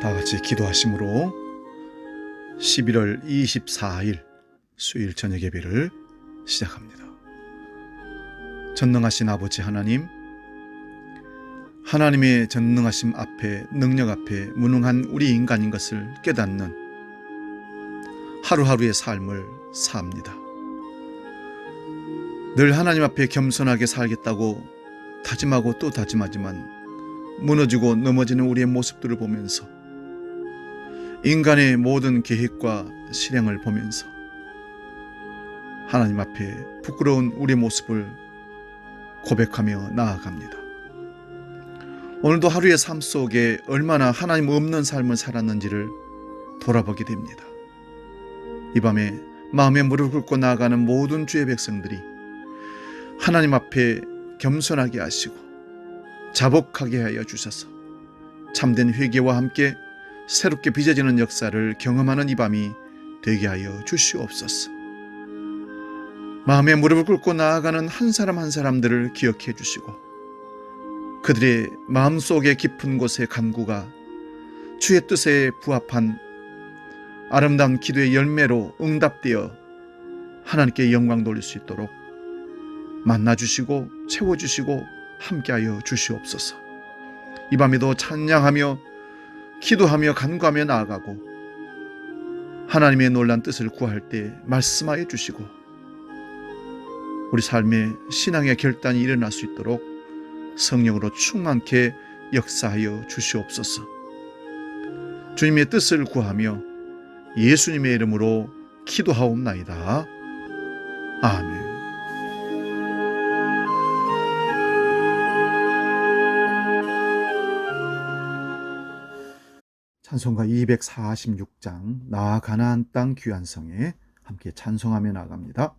다 같이 기도하심으로 11월 24일 수요일 저녁 예배를 시작합니다. 전능하신 아버지 하나님, 하나님의 전능하심 앞에, 능력 앞에 무능한 우리 인간인 것을 깨닫는 하루하루의 삶을 삽니다. 늘 하나님 앞에 겸손하게 살겠다고 다짐하고 또 다짐하지만 무너지고 넘어지는 우리의 모습들을 보면서, 인간의 모든 계획과 실행을 보면서 하나님 앞에 부끄러운 우리의 모습을 고백하며 나아갑니다. 오늘도 하루의 삶 속에 얼마나 하나님 없는 삶을 살았는지를 돌아보게 됩니다. 이 밤에 마음에 무릎 꿇고 나아가는 모든 주의 백성들이 하나님 앞에 겸손하게 하시고 자복하게 하여 주셔서 참된 회개와 함께 새롭게 빚어지는 역사를 경험하는 이 밤이 되게 하여 주시옵소서. 마음에 무릎을 꿇고 나아가는 한 사람 한 사람들을 기억해 주시고, 그들의 마음속의 깊은 곳의 간구가 주의 뜻에 부합한 아름다운 기도의 열매로 응답되어 하나님께 영광 돌릴 수 있도록 만나주시고 채워주시고 함께하여 주시옵소서. 이 밤에도 찬양하며 기도하며 간구하며 나아가고 하나님의 놀란 뜻을 구할 때 말씀하여 주시고 우리 삶의 신앙의 결단이 일어날 수 있도록 성령으로 충만케 역사하여 주시옵소서. 주님의 뜻을 구하며 예수님의 이름으로 기도하옵나이다. 아멘. 찬송가 246장 나 가나안 땅 귀한 성에 함께 찬송하며 나갑니다.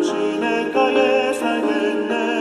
시냇가에 살겠네.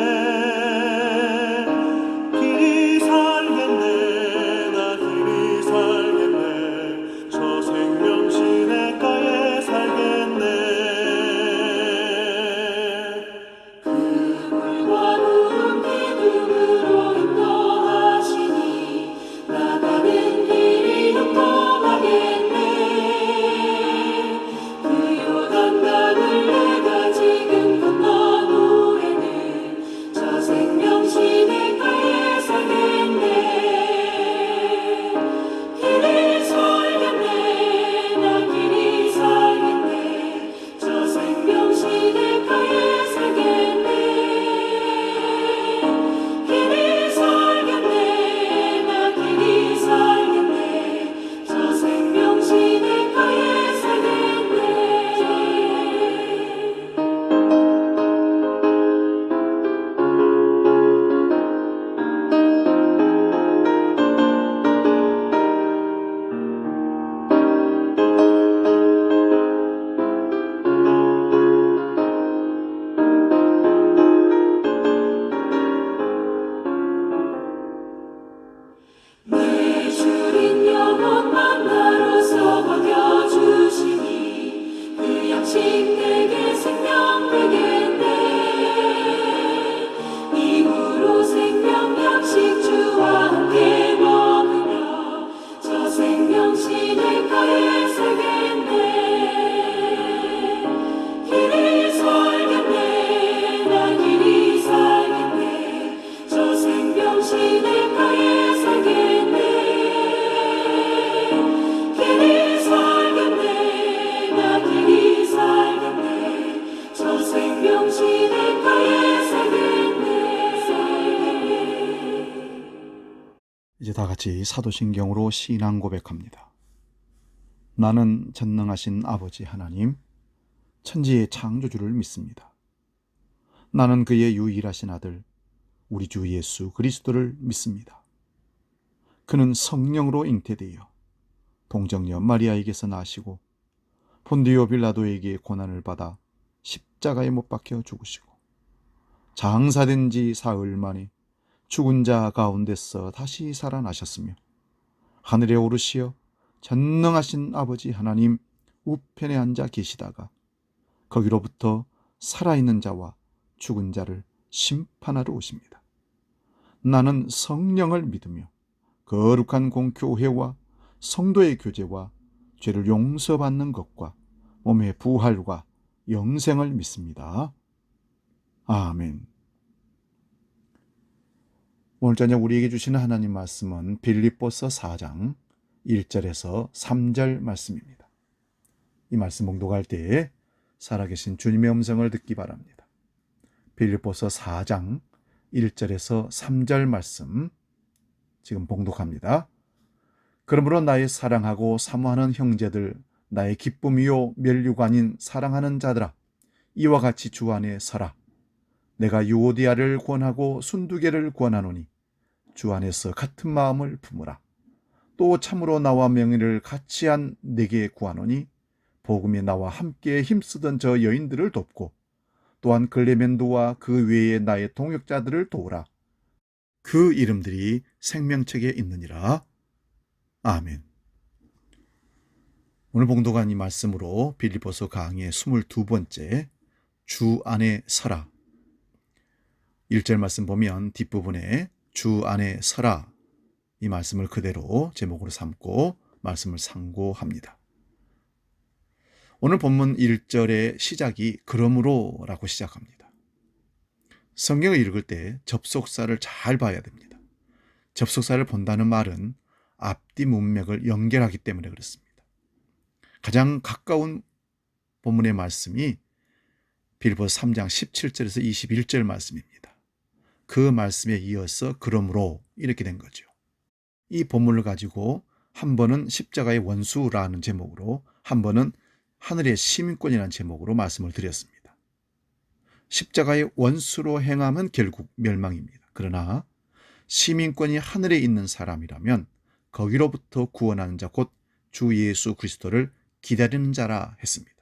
다 같이 사도신경으로 신앙 고백합니다. 나는 전능하신 아버지 하나님, 천지의 창조주를 믿습니다. 나는 그의 유일하신 아들, 우리 주 예수 그리스도를 믿습니다. 그는 성령으로 잉태되어 동정녀 마리아에게서 나시고 본디오 빌라도에게 고난을 받아 십자가에 못 박혀 죽으시고 장사된 지 사흘 만에 죽은 자 가운데서 다시 살아나셨으며 하늘에 오르시어 전능하신 아버지 하나님 우편에 앉아 계시다가 거기로부터 살아있는 자와 죽은 자를 심판하러 오십니다. 나는 성령을 믿으며 거룩한 공교회와 성도의 교제와 죄를 용서받는 것과 몸의 부활과 영생을 믿습니다. 아멘. 오늘 저녁 우리에게 주시는 하나님 말씀은 빌립보서 4장 1절에서 3절 말씀입니다. 이 말씀 봉독할 때에 살아계신 주님의 음성을 듣기 바랍니다. 빌립보서 4장 1절에서 3절 말씀 지금 봉독합니다. 그러므로 나의 사랑하고 사모하는 형제들, 나의 기쁨이요 면류가 아닌 사랑하는 자들아, 이와 같이 주 안에 서라. 내가 유오디아를 권하고 순두개를 권하노니 주 안에서 같은 마음을 품으라. 또 참으로 나와 명예를 같이 한 내게 구하노니 복음에 나와 함께 힘쓰던 저 여인들을 돕고 또한 글레멘도와 그 외에 나의 동역자들을 도우라. 그 이름들이 생명책에 있느니라. 아멘. 오늘 봉독한 이 말씀으로 빌립보서 강의 22번째 주 안에 서라. 1절 말씀 보면 뒷부분에 주 안에 서라 이 말씀을 그대로 제목으로 삼고 말씀을 상고합니다. 오늘 본문 1절의 시작이 그러므로 라고 시작합니다. 성경을 읽을 때 접속사를 잘 봐야 됩니다. 접속사를 본다는 말은 앞뒤 문맥을 연결하기 때문에 그렇습니다. 가장 가까운 본문의 말씀이 빌립보서 3장 17절에서 21절 말씀입니다. 그 말씀에 이어서 그러므로 이렇게 된 거죠. 이 본문을 가지고 한 번은 십자가의 원수라는 제목으로 한 번은 하늘의 시민권이라는 제목으로 말씀을 드렸습니다. 십자가의 원수로 행함은 결국 멸망입니다. 그러나 시민권이 하늘에 있는 사람이라면 거기로부터 구원하는 자 곧 주 예수 그리스도를 기다리는 자라 했습니다.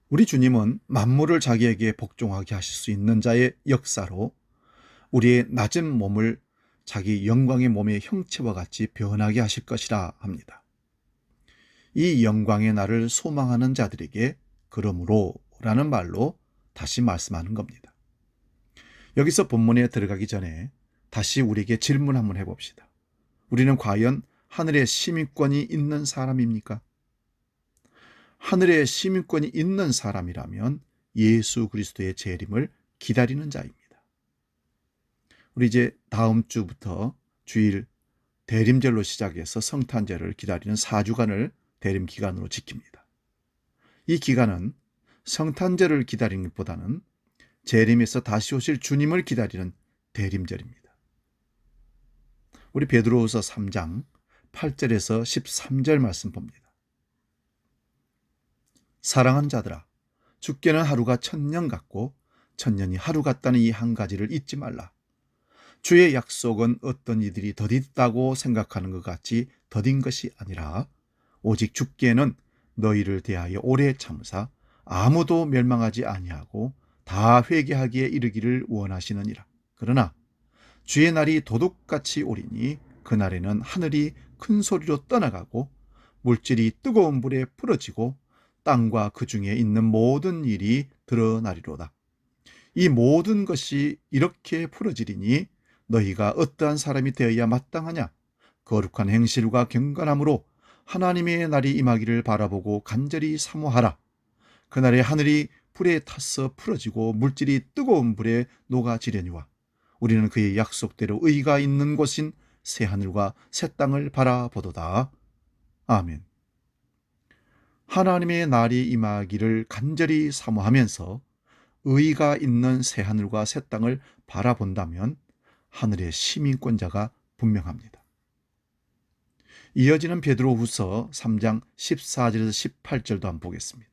우리 주님은 만물을 자기에게 복종하게 하실 수 있는 자의 역사로 우리의 낮은 몸을 자기 영광의 몸의 형체와 같이 변하게 하실 것이라 합니다. 이 영광의 날을 소망하는 자들에게 그러므로 라는 말로 다시 말씀하는 겁니다. 여기서 본문에 들어가기 전에 다시 우리에게 질문 한번 해봅시다. 우리는 과연 하늘의 시민권이 있는 사람입니까? 하늘의 시민권이 있는 사람이라면 예수 그리스도의 재림을 기다리는 자입니다. 우리 이제 다음 주부터 주일 대림절로 시작해서 성탄절을 기다리는 4주간을 대림 기간으로 지킵니다. 이 기간은 성탄절을 기다리는 것보다는 재림에서 다시 오실 주님을 기다리는 대림절입니다. 우리 베드로후서 3장 8절에서 13절 말씀 봅니다. 사랑하는 자들아, 주께는 하루가 1000년 같고 1000년이 하루 같다는 이 한 가지를 잊지 말라. 주의 약속은 어떤 이들이 더디다고 생각하는 것 같이 더딘 것이 아니라 오직 주께는 너희를 대하여 오래 참으사 아무도 멸망하지 아니하고 다 회개하기에 이르기를 원하시느니라. 그러나 주의 날이 도둑같이 오리니 그날에는 하늘이 큰 소리로 떠나가고 물질이 뜨거운 불에 풀어지고 땅과 그 중에 있는 모든 일이 드러나리로다. 이 모든 것이 이렇게 풀어지리니 너희가 어떠한 사람이 되어야 마땅하냐? 거룩한 행실과 경건함으로 하나님의 날이 임하기를 바라보고 간절히 사모하라. 그날에 하늘이 불에 타서 풀어지고 물질이 뜨거운 불에 녹아지려니와 우리는 그의 약속대로 의가 있는 곳인 새 하늘과 새 땅을 바라보도다. 아멘. 하나님의 날이 임하기를 간절히 사모하면서 의가 있는 새 하늘과 새 땅을 바라본다면 하늘의 시민권자가 분명합니다. 이어지는 베드로후서 3장 14절에서 18절도 한번 보겠습니다.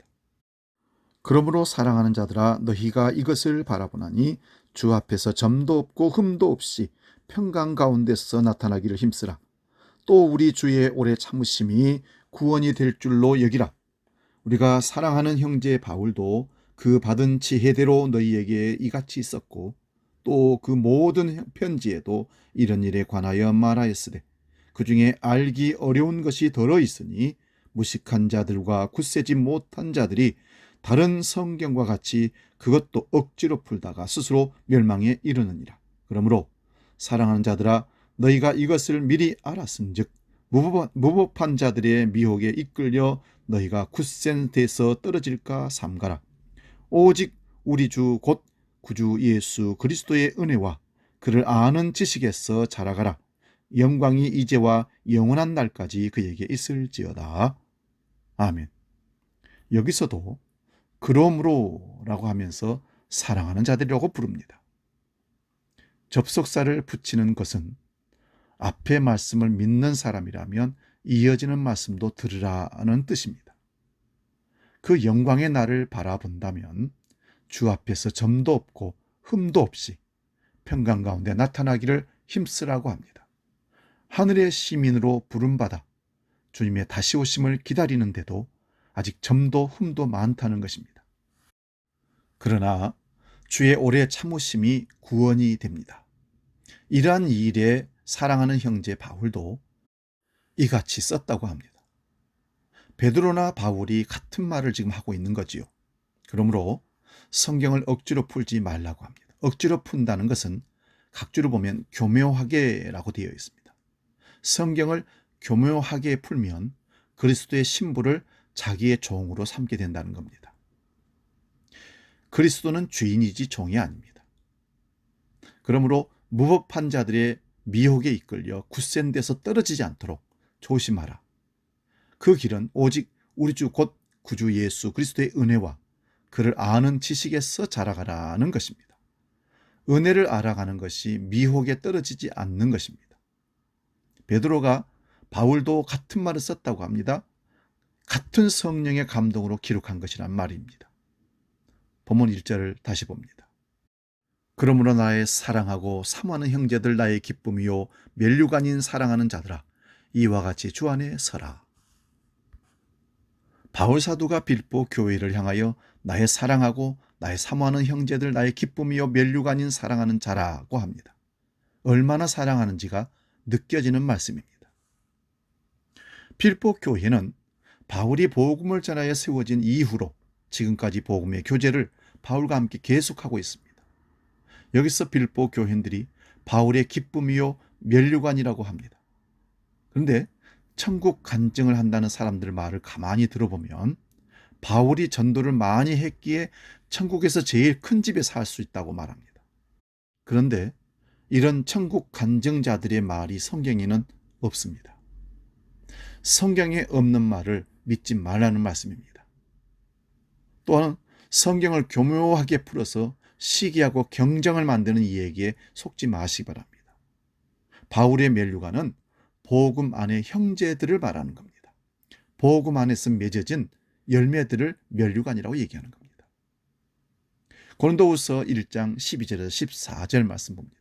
그러므로 사랑하는 자들아 너희가 이것을 바라보나니 주 앞에서 점도 없고 흠도 없이 평강 가운데서 나타나기를 힘쓰라. 또 우리 주의 오래 참으심이 구원이 될 줄로 여기라. 우리가 사랑하는 형제 바울도 그 받은 지혜대로 너희에게 이같이 썼고 또 그 모든 편지에도 이런 일에 관하여 말하였으되 그 중에 알기 어려운 것이 더러 있으니 무식한 자들과 굳세지 못한 자들이 다른 성경과 같이 그것도 억지로 풀다가 스스로 멸망에 이르느니라. 그러므로 사랑하는 자들아 너희가 이것을 미리 알았은즉 무법한 자들의 미혹에 이끌려 너희가 굳센 데서 떨어질까 삼가라. 오직 우리 주 곧 구주 예수 그리스도의 은혜와 그를 아는 지식에서 자라가라. 영광이 이제와 영원한 날까지 그에게 있을지어다. 아멘. 여기서도 그러므로 라고 하면서 사랑하는 자들이라고 부릅니다. 접속사를 붙이는 것은 앞의 말씀을 믿는 사람이라면 이어지는 말씀도 들으라는 뜻입니다. 그 영광의 날을 바라본다면 주 앞에서 점도 없고 흠도 없이 평강 가운데 나타나기를 힘쓰라고 합니다. 하늘의 시민으로 부름받아 주님의 다시 오심을 기다리는데도 아직 점도 흠도 많다는 것입니다. 그러나 주의 오래 참으심이 구원이 됩니다. 이러한 일에 사랑하는 형제 바울도 이같이 썼다고 합니다. 베드로나 바울이 같은 말을 지금 하고 있는 거지요. 그러므로 성경을 억지로 풀지 말라고 합니다. 억지로 푼다는 것은 각주로 보면 교묘하게라고 되어 있습니다. 성경을 교묘하게 풀면 그리스도의 신부를 자기의 종으로 삼게 된다는 겁니다. 그리스도는 주인이지 종이 아닙니다. 그러므로 무법한 자들의 미혹에 이끌려 굳센 데서 떨어지지 않도록 조심하라. 그 길은 오직 우리 주 곧 구주 예수 그리스도의 은혜와 그를 아는 지식에서 자라가라는 것입니다. 은혜를 알아가는 것이 미혹에 떨어지지 않는 것입니다. 베드로가 바울도 같은 말을 썼다고 합니다. 같은 성령의 감동으로 기록한 것이란 말입니다. 본문 1절을 다시 봅니다. 그러므로 나의 사랑하고 사모하는 형제들 나의 기쁨이요 면류관인 사랑하는 자들아 이와 같이 주 안에 서라. 바울 사도가 빌보 교회를 향하여 나의 사랑하고 나의 사모하는 형제들 나의 기쁨이요 면류관인 사랑하는 자라고 합니다. 얼마나 사랑하는지가 느껴지는 말씀입니다. 빌보 교회는 바울이 복음을 전하여 세워진 이후로 지금까지 복음의 교제를 바울과 함께 계속하고 있습니다. 여기서 빌보 교회인들이 바울의 기쁨이요 면류관이라고 합니다. 그런데 천국 간증을 한다는 사람들 말을 가만히 들어보면 바울이 전도를 많이 했기에 천국에서 제일 큰 집에 살 수 있다고 말합니다. 그런데 이런 천국 간증자들의 말이 성경에는 없습니다. 성경에 없는 말을 믿지 말라는 말씀입니다. 또한 성경을 교묘하게 풀어서 시기하고 경쟁을 만드는 이야기에 속지 마시기 바랍니다. 바울의 면류관은 복음 안의 형제들을 말하는 겁니다. 복음 안에서 맺어진 열매들을 면류관이라고 얘기하는 겁니다. 고린도후서 1장 12절에서 14절 말씀 봅니다.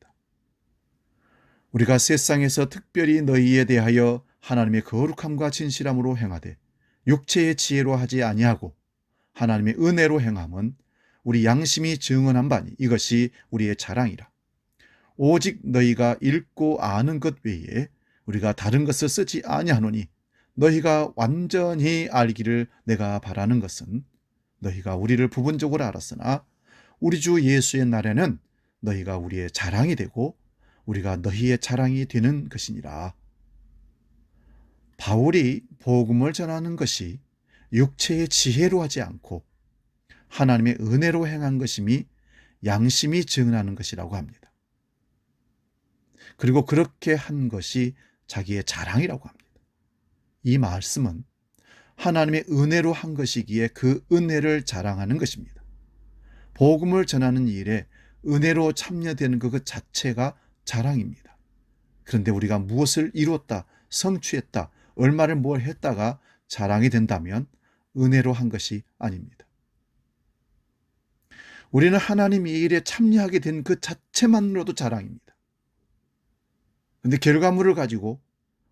우리가 세상에서 특별히 너희에 대하여 하나님의 거룩함과 진실함으로 행하되 육체의 지혜로 하지 아니하고 하나님의 은혜로 행함은 우리 양심이 증언한 바니 이것이 우리의 자랑이라. 오직 너희가 읽고 아는 것 외에 우리가 다른 것을 쓰지 아니하노니 너희가 완전히 알기를 내가 바라는 것은 너희가 우리를 부분적으로 알았으나 우리 주 예수의 날에는 너희가 우리의 자랑이 되고 우리가 너희의 자랑이 되는 것이니라. 바울이 복음을 전하는 것이 육체의 지혜로 하지 않고 하나님의 은혜로 행한 것임이 양심이 증언하는 것이라고 합니다. 그리고 그렇게 한 것이 자기의 자랑이라고 합니다. 이 말씀은 하나님의 은혜로 한 것이기에 그 은혜를 자랑하는 것입니다. 복음을 전하는 일에 은혜로 참여되는 것 자체가 자랑입니다. 그런데 우리가 무엇을 이루었다, 성취했다, 얼마를 뭘 했다가 자랑이 된다면 은혜로 한 것이 아닙니다. 우리는 하나님이 이 일에 참여하게 된 그 자체만으로도 자랑입니다. 그런데 결과물을 가지고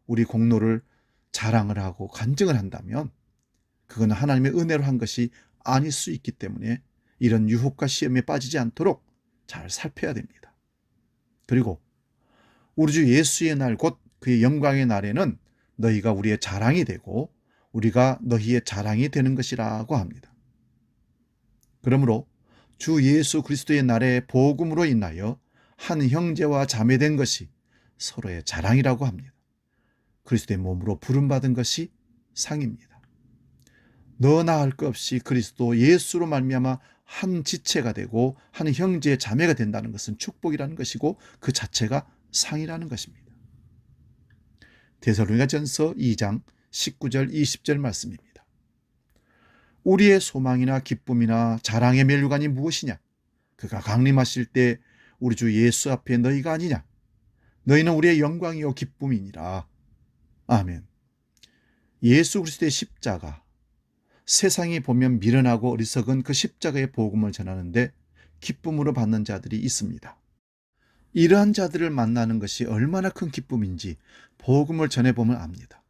우리 공로를 자랑을 하고 간증을 한다면 그거는 하나님의 은혜로 한 것이 아닐 수 있기 때문에 이런 유혹과 시험에 빠지지 않도록 잘 살펴야 됩니다. 그리고 우리 주 예수의 날 곧 그의 영광의 날에는 너희가 우리의 자랑이 되고 우리가 너희의 자랑이 되는 것이라고 합니다. 그러므로 주 예수 그리스도의 날의 복음으로 인하여 한 형제와 자매된 것이 서로의 자랑이라고 합니다. 그리스도의 몸으로 부름받은 것이 상입니다. 너나 할 것 없이 그리스도 예수로 말미암아 한 지체가 되고 한 형제의 자매가 된다는 것은 축복이라는 것이고 그 자체가 상이라는 것입니다. 데살로니가전서 2장 19절 20절 말씀입니다. 우리의 소망이나 기쁨이나 자랑의 면류관이 무엇이냐? 그가 강림하실 때 우리 주 예수 앞에 너희가 아니냐? 너희는 우리의 영광이요 기쁨이니라. 아멘. 예수 그리스도의 십자가, 세상이 보면 미련하고 어리석은 그 십자가의 복음을 전하는데 기쁨으로 받는 자들이 있습니다. 이러한 자들을 만나는 것이 얼마나 큰 기쁨인지 복음을 전해보면 압니다.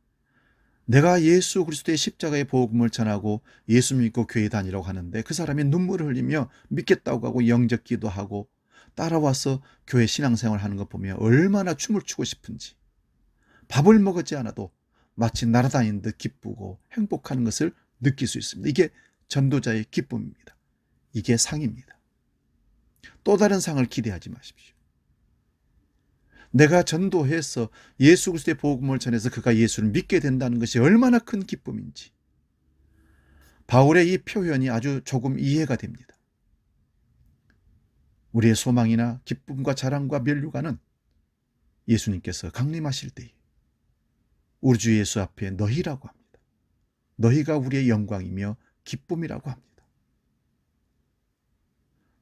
내가 예수 그리스도의 십자가의 복음을 전하고 예수 믿고 교회 다니라고 하는데 그 사람이 눈물을 흘리며 믿겠다고 하고 영접 기도하고 따라와서 교회 신앙생활 하는 것 보면 얼마나 춤을 추고 싶은지, 밥을 먹지 않아도 마치 날아다니는 듯 기쁘고 행복하는 것을 느낄 수 있습니다. 이게 전도자의 기쁨입니다. 이게 상입니다. 또 다른 상을 기대하지 마십시오. 내가 전도해서 예수 그리스도의 복음을 전해서 그가 예수를 믿게 된다는 것이 얼마나 큰 기쁨인지 바울의 이 표현이 아주 조금 이해가 됩니다. 우리의 소망이나 기쁨과 자랑과 면류관은 예수님께서 강림하실 때에 우리 주 예수 앞에 너희라고 합니다. 너희가 우리의 영광이며 기쁨이라고 합니다.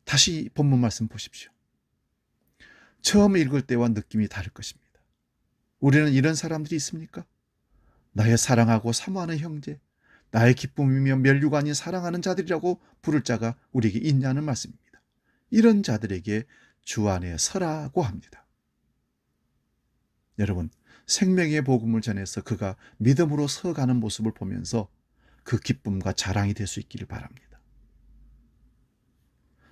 다시 본문 말씀 보십시오. 처음 읽을 때와 느낌이 다를 것입니다. 우리는 이런 사람들이 있습니까? 나의 사랑하고 사모하는 형제, 나의 기쁨이며 면류관이 사랑하는 자들이라고 부를 자가 우리에게 있냐는 말씀입니다. 이런 자들에게 주 안에 서라고 합니다. 여러분, 생명의 복음을 전해서 그가 믿음으로 서가는 모습을 보면서 그 기쁨과 자랑이 될 수 있기를 바랍니다.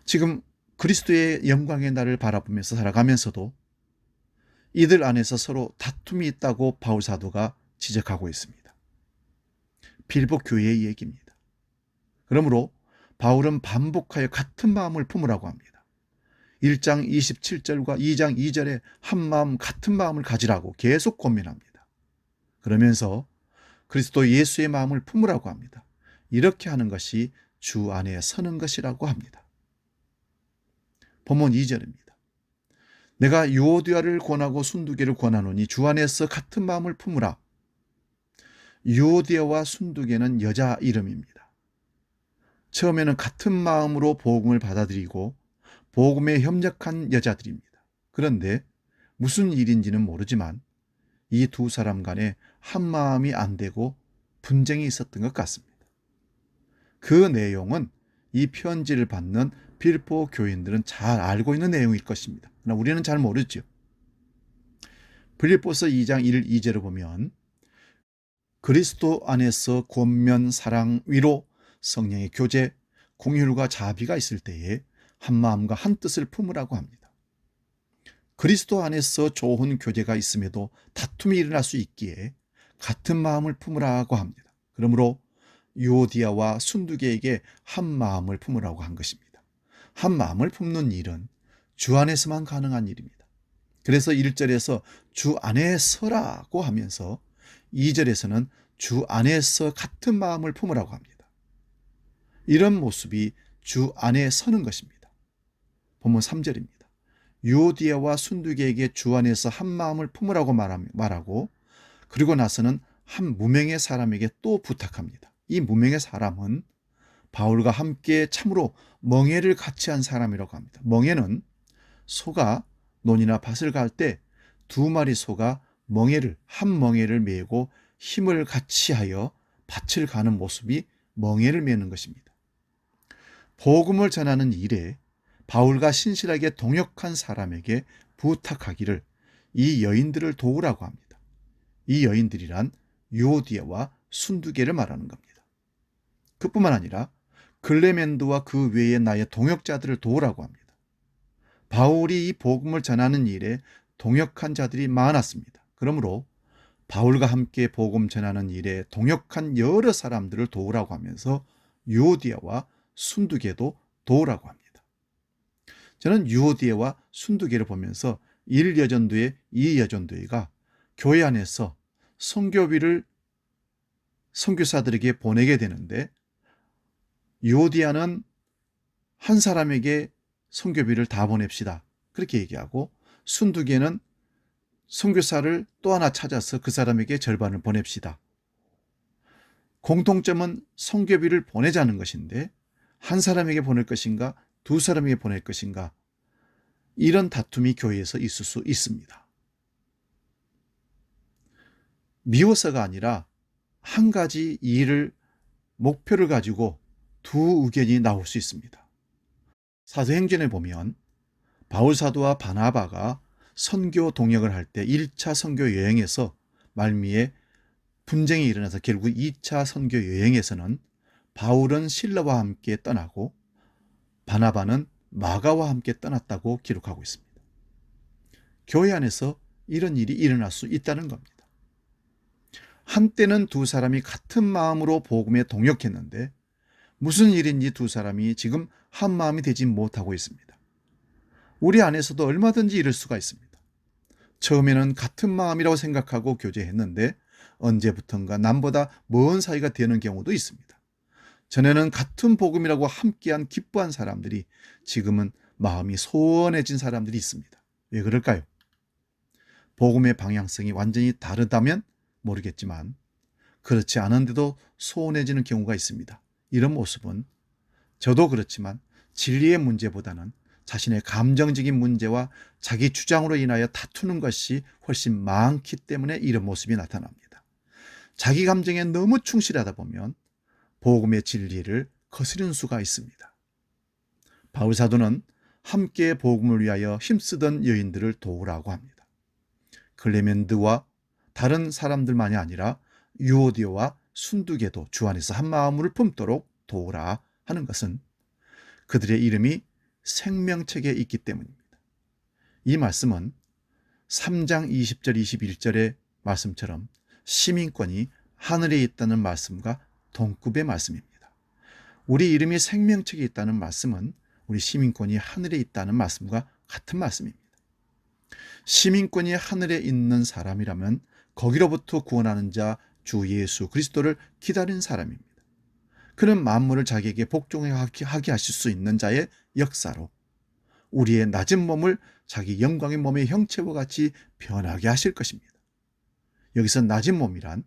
지금 그리스도의 영광의 날을 바라보면서 살아가면서도 이들 안에서 서로 다툼이 있다고 바울 사도가 지적하고 있습니다. 빌보 교회의 얘기입니다. 그러므로 바울은 반복하여 같은 마음을 품으라고 합니다. 1장 27절과 2장 2절에 한 마음 같은 마음을 가지라고 계속 고민합니다. 그러면서 그리스도 예수의 마음을 품으라고 합니다. 이렇게 하는 것이 주 안에 서는 것이라고 합니다. 본문 2절입니다. 내가 유오디아를 권하고 순두개를 권하노니 주 안에서 같은 마음을 품으라. 유오디아와 순두개는 여자 이름입니다. 처음에는 같은 마음으로 복음을 받아들이고 복음에 협력한 여자들입니다. 그런데 무슨 일인지는 모르지만 이 두 사람 간에 한 마음이 안 되고 분쟁이 있었던 것 같습니다. 그 내용은 이 편지를 받는 빌보 교인들은 잘 알고 있는 내용일 것입니다. 그러나 우리는 잘 모르죠. 빌립보서 2장 1, 2절을 보면 그리스도 안에서 권면, 사랑, 위로, 성령의 교제, 공율과 자비가 있을 때에 한 마음과 한 뜻을 품으라고 합니다. 그리스도 안에서 좋은 교제가 있음에도 다툼이 일어날 수 있기에 같은 마음을 품으라고 합니다. 그러므로 유오디아와 순두개에게 한 마음을 품으라고 한 것입니다. 한 마음을 품는 일은 주 안에서만 가능한 일입니다. 그래서 1절에서 주 안에 서라고 하면서 2절에서는 주 안에서 같은 마음을 품으라고 합니다. 이런 모습이 주 안에 서는 것입니다. 본문 3절입니다. 유오디아와 순두개에게 주 안에서 한 마음을 품으라고 말하고 그리고 나서는 한 무명의 사람에게 또 부탁합니다. 이 무명의 사람은 바울과 함께 참으로 멍에를 같이 한 사람이라고 합니다. 멍에는 소가 논이나 밭을 갈 때 두 마리 소가 한 멍에를 메고 힘을 같이 하여 밭을 가는 모습이 멍에를 메는 것입니다. 복음을 전하는 일에 바울과 신실하게 동역한 사람에게 부탁하기를 이 여인들을 도우라고 합니다. 이 여인들이란 유오디아와 순두계를 말하는 겁니다. 그뿐만 아니라 글레멘드와 그 외의 나의 동역자들을 도우라고 합니다. 바울이 이 복음을 전하는 일에 동역한 자들이 많았습니다. 그러므로 바울과 함께 복음 전하는 일에 동역한 여러 사람들을 도우라고 하면서 유오디아와 순두계도 도우라고 합니다. 저는 유오디아와 순두계를 보면서 1여전도회, 2여전도회가 교회 안에서 선교비를 선교사들에게 보내게 되는데, 유오디아는 한 사람에게 선교비를 다 보냅시다, 그렇게 얘기하고, 순두계는 선교사를 또 하나 찾아서 그 사람에게 절반을 보냅시다. 공통점은 선교비를 보내자는 것인데, 한 사람에게 보낼 것인가, 두 사람에게 보낼 것인가, 이런 다툼이 교회에서 있을 수 있습니다. 미워서가 아니라 한 가지 일을 목표를 가지고 두 의견이 나올 수 있습니다. 사도행전에 보면 바울 사도와 바나바가 선교 동역을 할 때 1차 선교 여행에서 말미에 분쟁이 일어나서 결국 2차 선교 여행에서는 바울은 실라와 함께 떠나고 바나바는 마가와 함께 떠났다고 기록하고 있습니다. 교회 안에서 이런 일이 일어날 수 있다는 겁니다. 한때는 두 사람이 같은 마음으로 복음에 동역했는데 무슨 일인지 두 사람이 지금 한 마음이 되지 못하고 있습니다. 우리 안에서도 얼마든지 이럴 수가 있습니다. 처음에는 같은 마음이라고 생각하고 교제했는데 언제부턴가 남보다 먼 사이가 되는 경우도 있습니다. 전에는 같은 복음이라고 함께한 기뻐한 사람들이 지금은 마음이 소원해진 사람들이 있습니다. 왜 그럴까요? 복음의 방향성이 완전히 다르다면 모르겠지만 그렇지 않은데도 소원해지는 경우가 있습니다. 이런 모습은 저도 그렇지만 진리의 문제보다는 자신의 감정적인 문제와 자기 주장으로 인하여 다투는 것이 훨씬 많기 때문에 이런 모습이 나타납니다. 자기 감정에 너무 충실하다 보면 복음의 진리를 거스르는 수가 있습니다. 바울 사도는 함께 복음을 위하여 힘쓰던 여인들을 도우라고 합니다. 클레멘드와 다른 사람들만이 아니라 유오디오와 순두계도 주 안에서 한 마음을 품도록 도우라 하는 것은 그들의 이름이 생명책에 있기 때문입니다. 이 말씀은 3장 20절 21절의 말씀처럼 시민권이 하늘에 있다는 말씀과 동급의 말씀입니다. 우리 이름이 생명책에 있다는 말씀은 우리 시민권이 하늘에 있다는 말씀과 같은 말씀입니다. 시민권이 하늘에 있는 사람이라면 거기로부터 구원하는 자 주 예수 그리스도를 기다리는 사람입니다. 그는 만물을 자기에게 복종하게 하실 수 있는 자의 역사로 우리의 낮은 몸을 자기 영광의 몸의 형체와 같이 변하게 하실 것입니다. 여기서 낮은 몸이란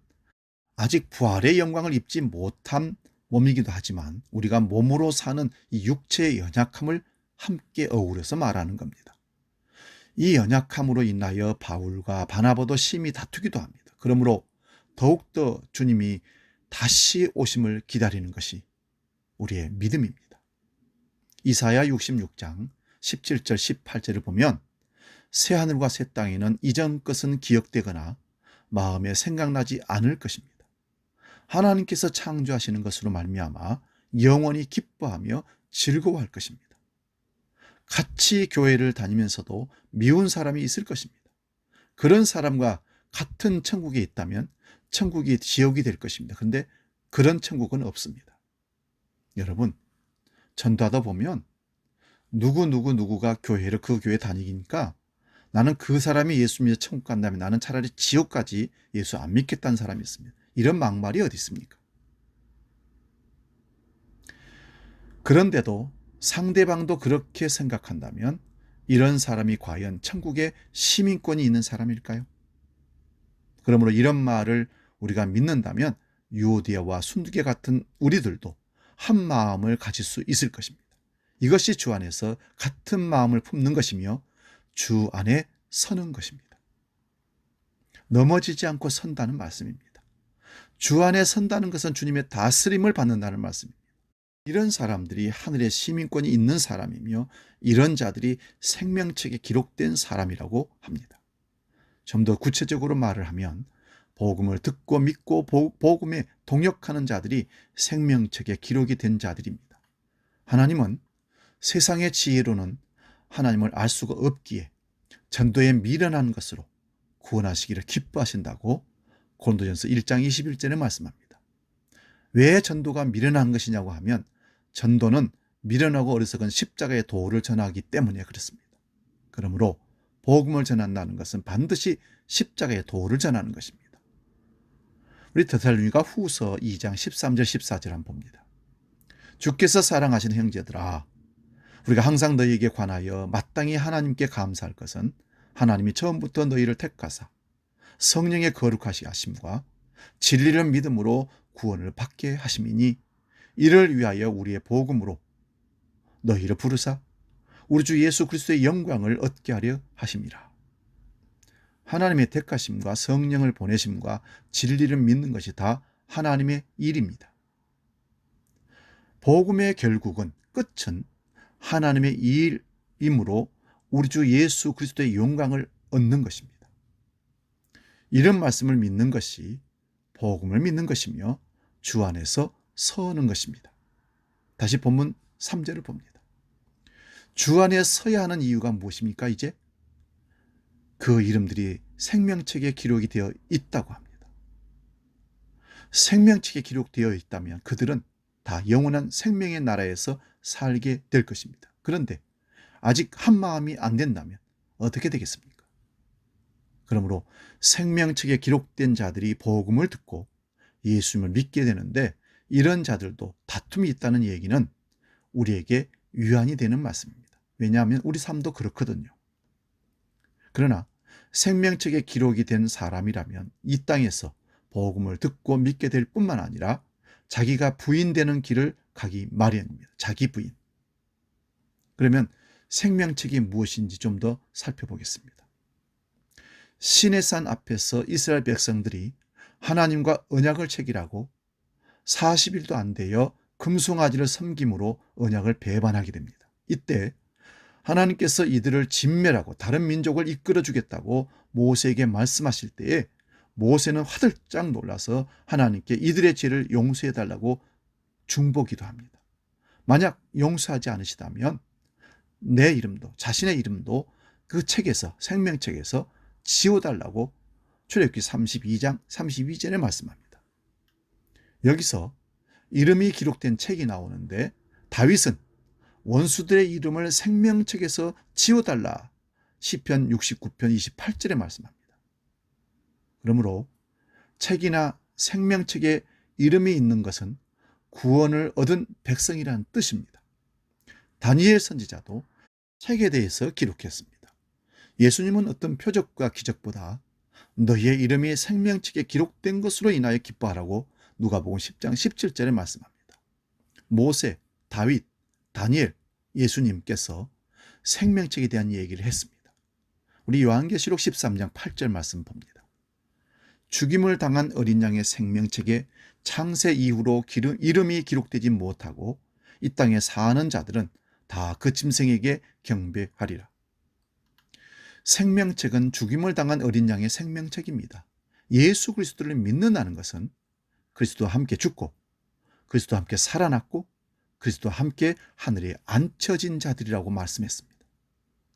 아직 부활의 영광을 입지 못한 몸이기도 하지만 우리가 몸으로 사는 이 육체의 연약함을 함께 어우러서 말하는 겁니다. 이 연약함으로 인하여 바울과 바나바도 심히 다투기도 합니다. 그러므로 더욱더 주님이 다시 오심을 기다리는 것이 우리의 믿음입니다. 이사야 66장 17절 18절을 보면 새하늘과 새 땅에는 이전 것은 기억되거나 마음에 생각나지 않을 것입니다. 하나님께서 창조하시는 것으로 말미암아 영원히 기뻐하며 즐거워할 것입니다. 같이 교회를 다니면서도 미운 사람이 있을 것입니다. 그런 사람과 같은 천국에 있다면 천국이 지옥이 될 것입니다. 그런데 그런 천국은 없습니다. 여러분, 전도하다 보면 누구가 교회를 그 교회 다니니까 나는 그 사람이 예수 믿어 천국 간다면 나는 차라리 지옥까지 예수 안 믿겠다는 사람이 있습니다. 이런 막말이 어디 있습니까? 그런데도 상대방도 그렇게 생각한다면 이런 사람이 과연 천국에 시민권이 있는 사람일까요? 그러므로 이런 말을 우리가 믿는다면 유오디아와 순두계 같은 우리들도 한 마음을 가질 수 있을 것입니다. 이것이 주 안에서 같은 마음을 품는 것이며 주 안에 서는 것입니다. 넘어지지 않고 선다는 말씀입니다. 주 안에 선다는 것은 주님의 다스림을 받는다는 말씀입니다. 이런 사람들이 하늘의 시민권이 있는 사람이며 이런 자들이 생명책에 기록된 사람이라고 합니다. 좀 더 구체적으로 말을 하면 복음을 듣고 믿고 복음에 동역하는 자들이 생명책에 기록이 된 자들입니다. 하나님은 세상의 지혜로는 하나님을 알 수가 없기에 전도에 미련한 것으로 구원하시기를 기뻐하신다고 고린도전서 1장 21절에 말씀합니다. 왜 전도가 미련한 것이냐고 하면 전도는 미련하고 어리석은 십자가의 도를 전하기 때문에 그렇습니다. 그러므로 복음을 전한다는 것은 반드시 십자가의 도를 전하는 것입니다. 우리 데살로니가 후서 2장 13절 14절 한번 봅니다. 주께서 사랑하시는 형제들아, 우리가 항상 너희에게 관하여 마땅히 하나님께 감사할 것은 하나님이 처음부터 너희를 택하사 성령의 거룩하시 하심과 진리를 믿음으로 구원을 받게 하심이니 이를 위하여 우리의 복음으로 너희를 부르사 우리 주 예수 그리스도의 영광을 얻게 하려 하심이라. 하나님의 택하심과 성령을 보내심과 진리를 믿는 것이 다 하나님의 일입니다. 복음의 결국은 끝은 하나님의 일이므로 우리 주 예수 그리스도의 영광을 얻는 것입니다. 이런 말씀을 믿는 것이 복음을 믿는 것이며 주 안에서 서는 것입니다. 다시 본문 3절을 봅니다. 주 안에 서야 하는 이유가 무엇입니까? 이제 그 이름들이 생명책에 기록이 되어 있다고 합니다. 생명책에 기록되어 있다면 그들은 다 영원한 생명의 나라에서 살게 될 것입니다. 그런데 아직 한 마음이 안 된다면 어떻게 되겠습니까? 그러므로 생명책에 기록된 자들이 복음을 듣고 예수님을 믿게 되는데 이런 자들도 다툼이 있다는 얘기는 우리에게 위안이 되는 말씀입니다. 왜냐하면 우리 삶도 그렇거든요. 그러나 생명책에 기록이 된 사람이라면 이 땅에서 복음을 듣고 믿게 될 뿐만 아니라 자기가 부인되는 길을 가기 마련입니다. 자기 부인. 그러면 생명책이 무엇인지 좀 더 살펴보겠습니다. 시내산 앞에서 이스라엘 백성들이 하나님과 언약을 체결하고 40일도 안 되어 금송아지를 섬김으로 언약을 배반하게 됩니다. 이때 하나님께서 이들을 진멸하고 다른 민족을 이끌어 주겠다고 모세에게 말씀하실 때에 모세는 화들짝 놀라서 하나님께 이들의 죄를 용서해 달라고 중보기도 합니다. 만약 용서하지 않으시다면 내 이름도 자신의 이름도 그 책에서 생명책에서 지워달라고 출애굽기 32장 32절에 말씀합니다. 여기서 이름이 기록된 책이 나오는데 다윗은 원수들의 이름을 생명책에서 지워달라 시편 69편 28절에 말씀합니다. 그러므로 책이나 생명책에 이름이 있는 것은 구원을 얻은 백성이라는 뜻입니다. 다니엘 선지자도 책에 대해서 기록했습니다. 예수님은 어떤 표적과 기적보다 너희의 이름이 생명책에 기록된 것으로 인하여 기뻐하라고 누가복음 10장 17절에 말씀합니다. 모세, 다윗, 다니엘, 예수님께서 생명책에 대한 얘기를 했습니다. 우리 요한계시록 13장 8절 말씀 봅니다. 죽임을 당한 어린 양의 생명책에 창세 이후로 이름이 기록되지 못하고 이 땅에 사는 자들은 다 그 짐승에게 경배하리라. 생명책은 죽임을 당한 어린 양의 생명책입니다. 예수 그리스도를 믿는다는 것은 그리스도와 함께 죽고 그리스도와 함께 살아났고 그리스도와 함께 하늘에 앉혀진 자들이라고 말씀했습니다.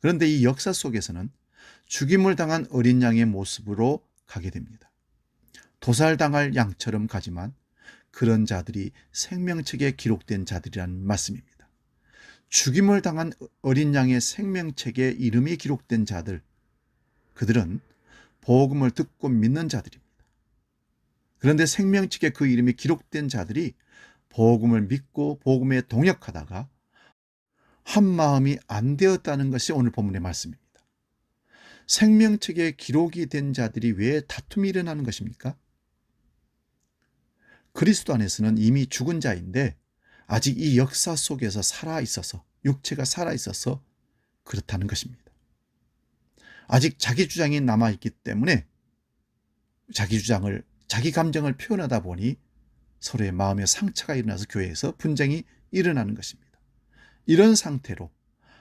그런데 이 역사 속에서는 죽임을 당한 어린 양의 모습으로 가게 됩니다. 도살당할 양처럼 가지만 그런 자들이 생명책에 기록된 자들이라는 말씀입니다. 죽임을 당한 어린 양의 생명책에 이름이 기록된 자들, 그들은 복음을 듣고 믿는 자들입니다. 그런데 생명책에 그 이름이 기록된 자들이 복음을 믿고 복음에 동역하다가 한 마음이 안 되었다는 것이 오늘 본문의 말씀입니다. 생명책에 기록이 된 자들이 왜 다툼이 일어나는 것입니까? 그리스도 안에서는 이미 죽은 자인데 아직 이 역사 속에서 살아있어서 육체가 살아있어서 그렇다는 것입니다. 아직 자기 주장이 남아있기 때문에 자기 주장을 자기 감정을 표현하다 보니 서로의 마음의 상처가 일어나서 교회에서 분쟁이 일어나는 것입니다. 이런 상태로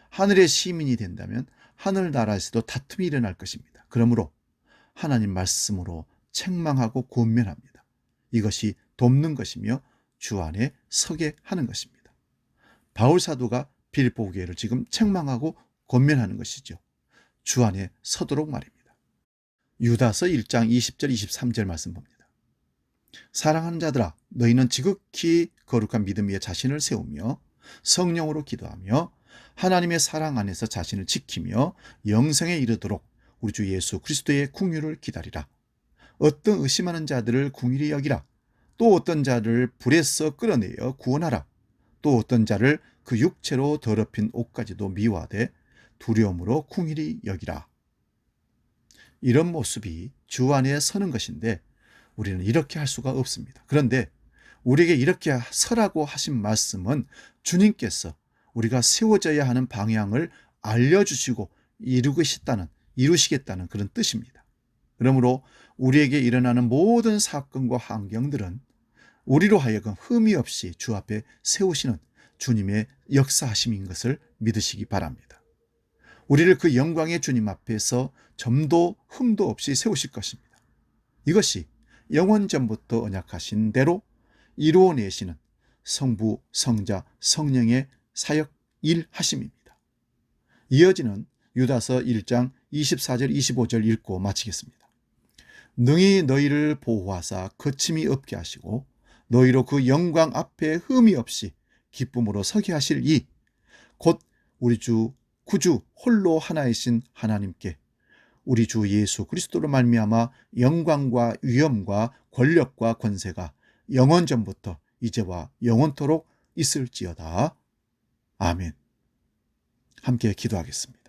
하늘의 시민이 된다면 하늘나라에서도 다툼이 일어날 것입니다. 그러므로 하나님 말씀으로 책망하고 권면합니다. 이것이 돕는 것이며 주 안에 서게 하는 것입니다. 바울 사도가 빌립보 교회를 지금 책망하고 권면하는 것이죠. 주 안에 서도록 말입니다. 유다서 1장 20절 23절 말씀 봅니다. 사랑하는 자들아, 너희는 지극히 거룩한 믿음 위에 자신을 세우며 성령으로 기도하며 하나님의 사랑 안에서 자신을 지키며 영생에 이르도록 우리 주 예수 그리스도의 궁유를 기다리라. 어떤 의심하는 자들을 궁일히 여기라. 또 어떤 자를 불에서 끌어내어 구원하라. 또 어떤 자를 그 육체로 더럽힌 옷까지도 미워하되 두려움으로 궁일히 여기라. 이런 모습이 주 안에 서는 것인데 우리는 이렇게 할 수가 없습니다. 그런데 우리에게 이렇게 서라고 하신 말씀은 주님께서 우리가 세워져야 하는 방향을 알려주시고 이루시겠다는 그런 뜻입니다. 그러므로 우리에게 일어나는 모든 사건과 환경들은 우리로 하여금 흠이 없이 주 앞에 세우시는 주님의 역사하심인 것을 믿으시기 바랍니다. 우리를 그 영광의 주님 앞에서 점도 흠도 없이 세우실 것입니다. 이것이 영원전부터 언약하신 대로 이루어내시는 성부, 성자, 성령의 사역 일하심입니다. 이어지는 유다서 1장 24절 25절 읽고 마치겠습니다. 능히 너희를 보호하사 거침이 없게 하시고 너희로 그 영광 앞에 흠이 없이 기쁨으로 서게 하실 이 곧 우리 주 구주 홀로 하나이신 하나님께 우리 주 예수 그리스도로 말미암아 영광과 위엄과 권력과 권세가 영원전부터 이제와 영원토록 있을지어다. 아멘. 함께 기도하겠습니다.